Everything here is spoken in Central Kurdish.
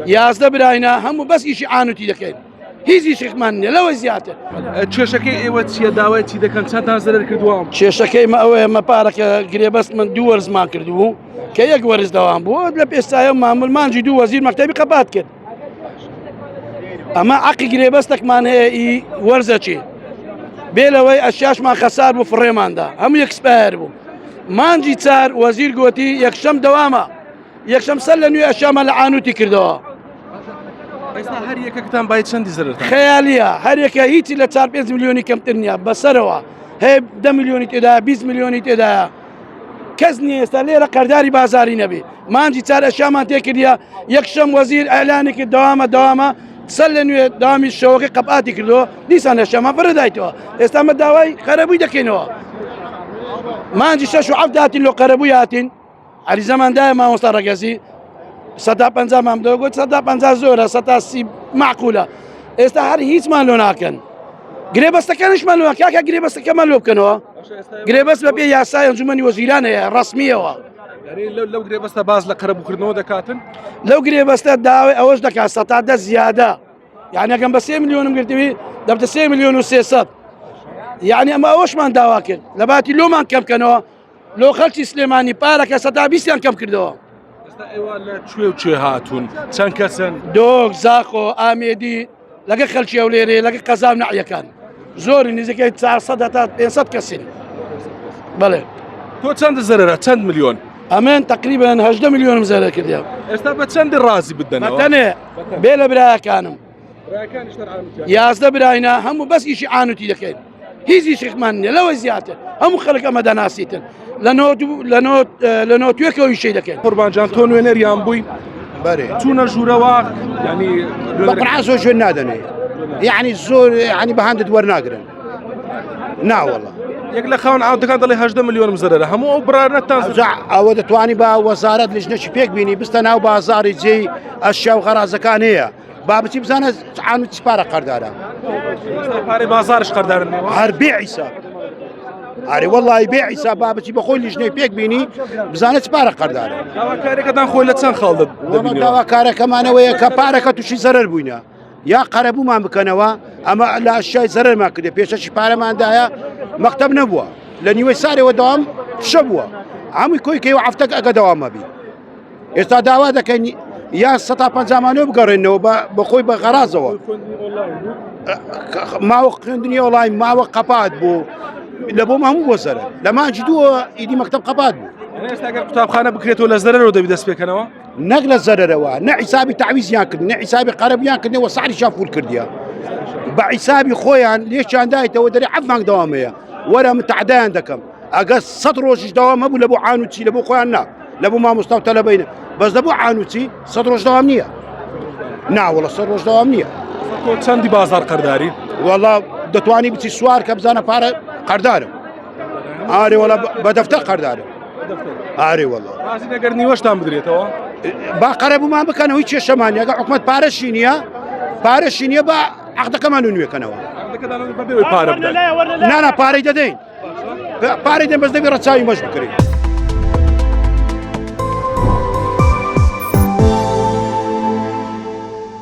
11 براینە هەموو بەس ئیشی ئانوتی دەکەین هیچ ئیشێکمان نییە لەوە زیاتر. کێشەکەی ئێوە چیە داوای چی دەکەن چەندان زەرەر کردووە؟ کێشەکەی ئەوەیە مەپارەکە گرێبەست من 2 وەرزمان کردبوو کە 1 وەرز دەوام بوو لە پێستایە مامل مانجی 2 وەزیر مەکتەبی قەپات کرد. ئەمە عەقی گرێبەستێکمان هەیە ئی وەرزە چی بێ لەوەی ئەشیاشمان خەسار بوو فڕێماندا هەموو یەکسپایر بوو. مانجی 4 وەزیر گوتی یەکشەم دەوامە یەکشەم سەر لە نوێ ئەشیامان لە ئانوتی کردەوە. ئێستا هەر یەکەکتان باید چەندی زەرەر خەیالیە هەرێکە هیچی لە 4-5 میلیۆنی کەمتر نییە بەسەرەوە هەیە 10 میلیۆنی تێدایە 20 میلیۆنی تێدایە کەس نییە ئێستا لێرە قەرداری بازاری نەبێ. مانجی 4 ئەشیامان تێکردیە یەکشەم وەزیر ئەعلانی کرد دەوامە سەر لە نوێ داوامی شەوەکەی قەپاتی کردەوە دیسان ئەشیامان بەرەدایتەوە. ئێستا مە داوای قەرەبووی دەکەینەوە مانجی 6 و 7 هاتین لۆ قەرەبووی هاتین عەریزەماندایە مامۆستا ڕەگەزی 150 مام دەگوت 150 زۆرە 130 معقولە. ئێستا هەر هیچمان لۆ ناکەن گرێبەستەکانشمان لۆ کاکە گرێبەستەکەمان لۆ بکەنەوە گرێبەست بەبێ یاسای ئەنجومەنی وەزیران هەیە ڕەسمیەوە. لەو گرێبەستە باز لە قەرەبووکردنەوە دەکاتن لەو گرێبەستە داوای ئەوەش دەکات 100 زیادە یعنی ئەگەم بە 3 میلیۆنم گرتوی دەبتە 3 میلیۆن و 300 یعنی ئەمە ئەوەشمان داوا کرد لە باتی لۆمان کەم بکەنەوە لۆ خەڵکی سلێمانی پارەکە 120یان کەم کردەوە. ئێوە لە کوێ و کوێ هاتوون چەند کەسن؟ دۆک زاخۆ ئامێدی لەگە خەلکی ئەو لێرێ لەگە قەزام نەعیەکان زۆری نزیکەی 400 تا 500 کەسین. بەڵێ تۆ چەند زەرەرە چەند میلیۆن؟ ئەمێن تقریبان 18 میلیۆنم زەرەر کردیە. ئێستا بە چەندی ڕازی بدەنەوە؟ بەتەنێ بێ لە برایەکانم 11 براینە هەموو بەس ئیشی ئانوتی دەکەین هیچ ئیشێکمان نییە لەوە زیاتر هەموو خەڵک ئەمە دەناسیتن لە نۆتوێکەوە ئیشەی دەکەین. قوربانجان تۆ نوێنەریان بووی چوونە ژوورەوە ینی بەقرعا زۆر ژوێن نادەنێ یعنی زۆر ینی بەهاندت وەرناگرن ناوەڵە یەک لە خاون ئاودەکان دەڵێ 18 میلیۆنم زەرەرە هەموو ئەو برانەتان ئەوە دەتوانی بە وەزارەت لژنەی پێک بینی بستە ناو بازاری جێی ئەشیا و غەرازەکان هەیە با بچی بزانە عانوت چ پارە قەردارە پارەی بازارش قەردارن هەر بێ عیساب ئاری وەڵی بێ عیساب با بچی بەخۆی لیژنەی پێک بینی بزانە چ پارە قەردارە. داواکارێکەکان خۆی لە چەند خاڵ دەبینەوە؟ داواکارەکەمانەوەیە کە پارەکە تووشی زەرەر بووینە یا قەرەبوومان بکەنەوە ئەمە لە ئەشیای زەرەرمان کردێ پێشەشی پارەماندایە مەکتەب نەبووە لە نیوەی سارێەوە دەوام شە بووە هەمووی کۆی کەی و هەفتەکە ئەگە دەوامە بی. ئێستا داوا دەکەین یا 150 بگەڕێنەوە بەخۆی بە غەرازەوە ماوە خوێندنی وڵای ماوە قەپات بوو لە بۆم هەموو بۆ سەرە لە مانجی دووە ئیدی مەکتەب قەپات بوو. ئێستاگەر قوتابخانە بکرێتەوە لە زەرەرەوە دەبی دەست پێکەنەوە نەک لە زەرەرەوە نە حیسابی تعویزیان کرد نە حیسابی قەرەبیان کردنەوە ساریشان فول کردیە بە حیسابی خۆیان لێشیان دایتەوە دەرێ 7 مانگ دەوامەیە وەرە متعدایان دەکەم ئەگە 100 ڕۆژیش داوام هەبوو لە بۆ عانوچی لە بۆ خۆیان نا لە بۆ مامۆستا و تەلەبەینە بەس دەبوو عانوچی 100 ڕۆژ داوام نییە ناوەڵە 100 ڕۆژ داوام نییە. تۆ چەندی بازار قەرداری؟ وەڵا دەتوانی بچی سوار کە بزانە پارە قەردارم ئارێ وەڵا بە دەفتەر قەردارم ئارێ وەڵا بازی نەگەر نیوەشتان بدرێتەوە با قەرەبوومان بکەنەوەی کێشەمانی ئەگە حکومەت پارەشی نییە بە عەقدەکەمان نوێکەنەوە پارە بدەن نانا پارەی دەدەین پارەی دەن بەس دەبێ ڕەچاوی مەش بکرێت.